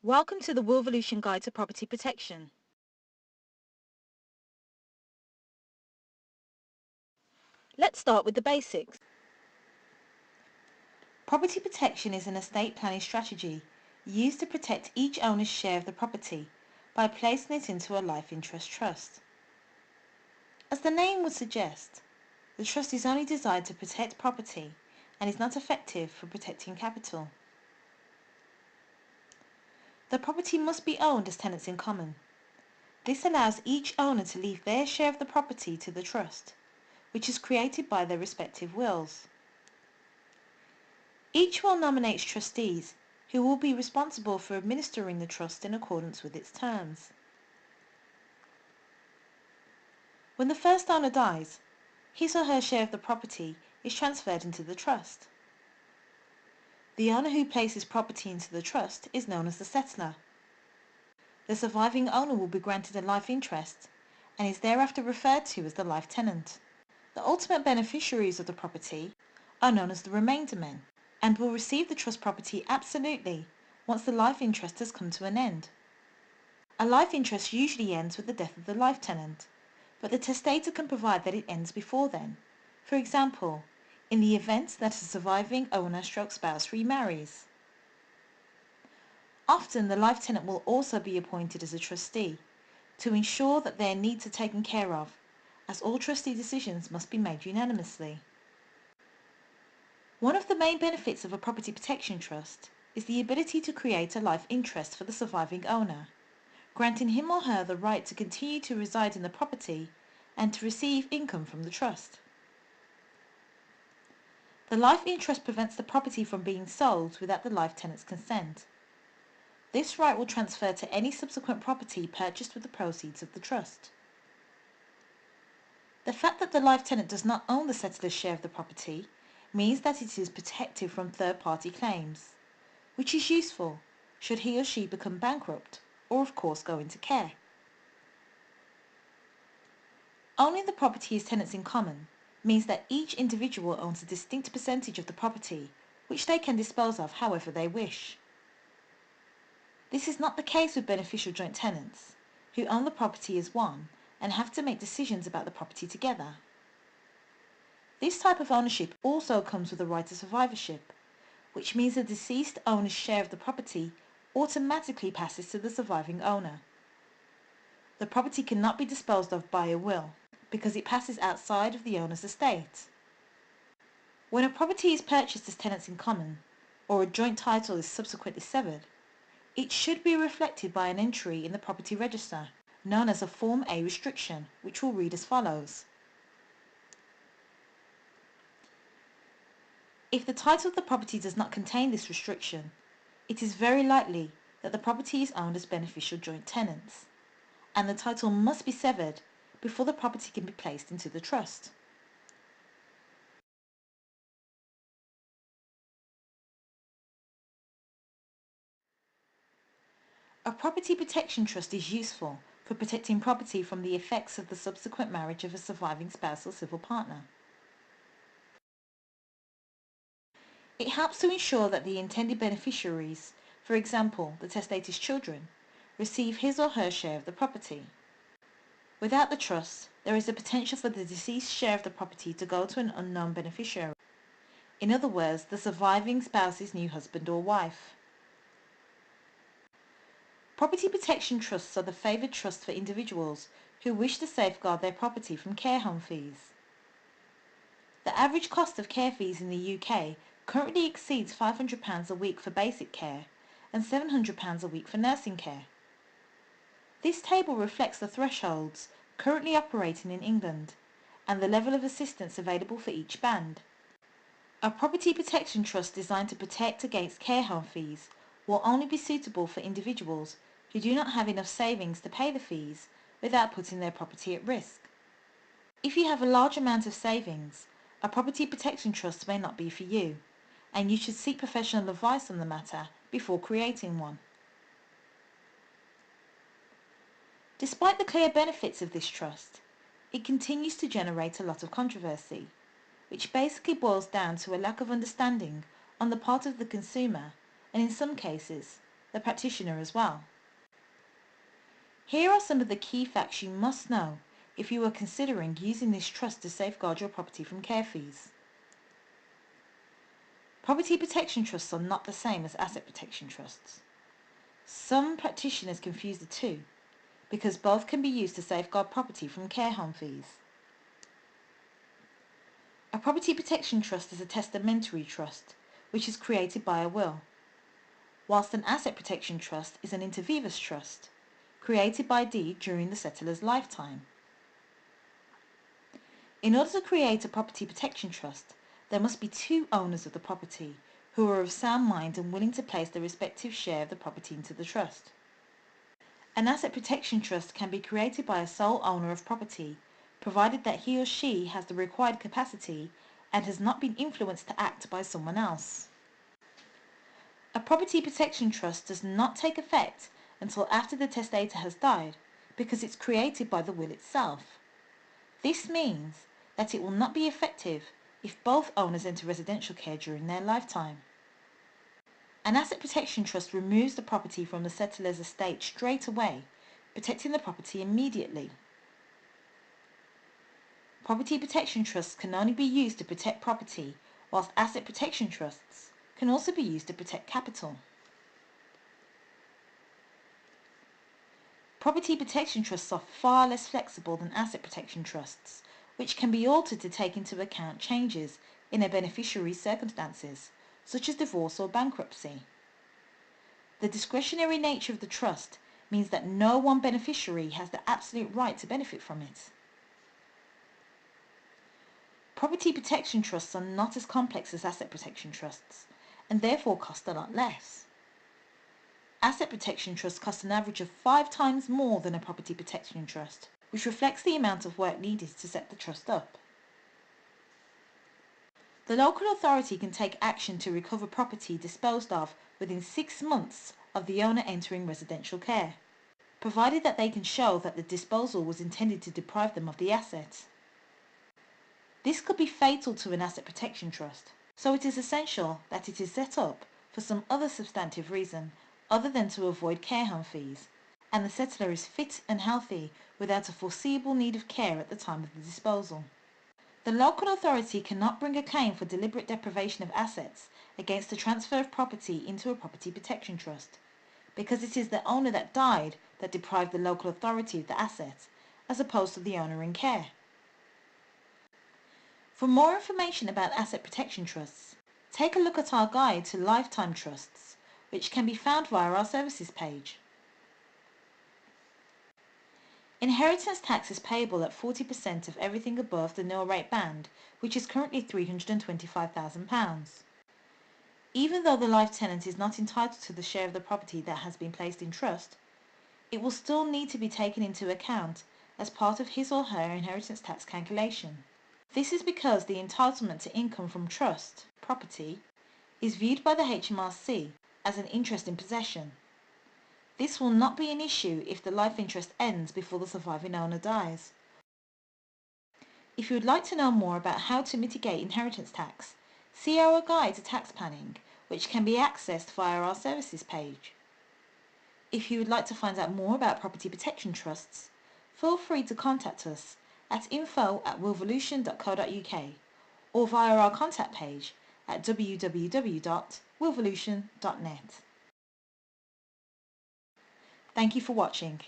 Welcome to the Wolvolution Guide to Property Protection. Let's start with the basics. Property protection is an estate planning strategy used to protect each owner's share of the property by placing it into a life interest trust. As the name would suggest, the trust is only designed to protect property and is not effective for protecting capital. The property must be owned as tenants in common. This allows each owner to leave their share of the property to the trust, which is created by their respective wills. Each will nominates trustees who will be responsible for administering the trust in accordance with its terms. When the first owner dies, his or her share of the property is transferred into the trust. The owner who places property into the trust is known as the settlor. The surviving owner will be granted a life interest and is thereafter referred to as the life tenant. The ultimate beneficiaries of the property are known as the remainder men and will receive the trust property absolutely once the life interest has come to an end. A life interest usually ends with the death of the life tenant, but the testator can provide that it ends before then. For example, in the event that a surviving owner/spouse remarries. Often the life tenant will also be appointed as a trustee to ensure that their needs are taken care of, as all trustee decisions must be made unanimously. One of the main benefits of a property protection trust is the ability to create a life interest for the surviving owner, granting him or her the right to continue to reside in the property and to receive income from the trust. The life interest prevents the property from being sold without the life tenant's consent. This right will transfer to any subsequent property purchased with the proceeds of the trust. The fact that the life tenant does not own the settlor's share of the property means that it is protected from third-party claims, which is useful should he or she become bankrupt or of course go into care. Owning the property as tenants in common means that each individual owns a distinct percentage of the property which they can dispose of however they wish. This is not the case with beneficial joint tenants, who own the property as one and have to make decisions about the property together. This type of ownership also comes with a right of survivorship, which means the deceased owner's share of the property automatically passes to the surviving owner. The property cannot be disposed of by a will, because it passes outside of the owner's estate. When a property is purchased as tenants in common, or a joint title is subsequently severed, it should be reflected by an entry in the property register, known as a Form A restriction, which will read as follows. If the title of the property does not contain this restriction, it is very likely that the property is owned as beneficial joint tenants, and the title must be severed before the property can be placed into the trust. A property protection trust is useful for protecting property from the effects of the subsequent marriage of a surviving spouse or civil partner. It helps to ensure that the intended beneficiaries, for example the testator's children, receive his or her share of the property. Without the trust, there is a potential for the deceased share of the property to go to an unknown beneficiary. In other words, the surviving spouse's new husband or wife. Property protection trusts are the favoured trust for individuals who wish to safeguard their property from care home fees. The average cost of care fees in the UK currently exceeds £500 a week for basic care and £700 a week for nursing care. This table reflects the thresholds currently operating in England and the level of assistance available for each band. A property protection trust designed to protect against care home fees will only be suitable for individuals who do not have enough savings to pay the fees without putting their property at risk. If you have a large amount of savings, a property protection trust may not be for you, and you should seek professional advice on the matter before creating one. Despite the clear benefits of this trust, it continues to generate a lot of controversy, which basically boils down to a lack of understanding on the part of the consumer and in some cases, the practitioner as well. Here are some of the key facts you must know if you are considering using this trust to safeguard your property from care fees. Property protection trusts are not the same as asset protection trusts. Some practitioners confuse the two because both can be used to safeguard property from care home fees. A property protection trust is a testamentary trust which is created by a will, whilst an asset protection trust is an inter vivos trust created by deed during the settlor's lifetime. In order to create a property protection trust, there must be two owners of the property who are of sound mind and willing to place their respective share of the property into the trust. An asset protection trust can be created by a sole owner of property, provided that he or she has the required capacity and has not been influenced to act by someone else. A property protection trust does not take effect until after the testator has died because it's created by the will itself. This means that it will not be effective if both owners enter residential care during their lifetime. An asset protection trust removes the property from the settlor's estate straight away, protecting the property immediately. Property protection trusts can only be used to protect property, whilst asset protection trusts can also be used to protect capital. Property protection trusts are far less flexible than asset protection trusts, which can be altered to take into account changes in a beneficiary's circumstances, such as divorce or bankruptcy. The discretionary nature of the trust means that no one beneficiary has the absolute right to benefit from it. Property protection trusts are not as complex as asset protection trusts, and therefore cost a lot less. Asset protection trusts cost an average of 5 times more than a property protection trust, which reflects the amount of work needed to set the trust up. The local authority can take action to recover property disposed of within 6 months of the owner entering residential care, provided that they can show that the disposal was intended to deprive them of the asset. This could be fatal to an asset protection trust, so it is essential that it is set up for some other substantive reason other than to avoid care home fees, and the settlor is fit and healthy without a foreseeable need of care at the time of the disposal. The local authority cannot bring a claim for deliberate deprivation of assets against the transfer of property into a property protection trust, because it is the owner that died that deprived the local authority of the asset, as opposed to the owner in care. For more information about asset protection trusts, take a look at our guide to lifetime trusts, which can be found via our services page. Inheritance tax is payable at 40% of everything above the nil rate band, which is currently £325,000. Even though the life tenant is not entitled to the share of the property that has been placed in trust, it will still need to be taken into account as part of his or her inheritance tax calculation. This is because the entitlement to income from trust property is viewed by the HMRC as an interest in possession. This will not be an issue if the life interest ends before the surviving owner dies. If you would like to know more about how to mitigate inheritance tax, see our guide to tax planning, which can be accessed via our services page. If you would like to find out more about property protection trusts, feel free to contact us at info@willvolution.co.uk or via our contact page at www.willvolution.net. Thank you for watching.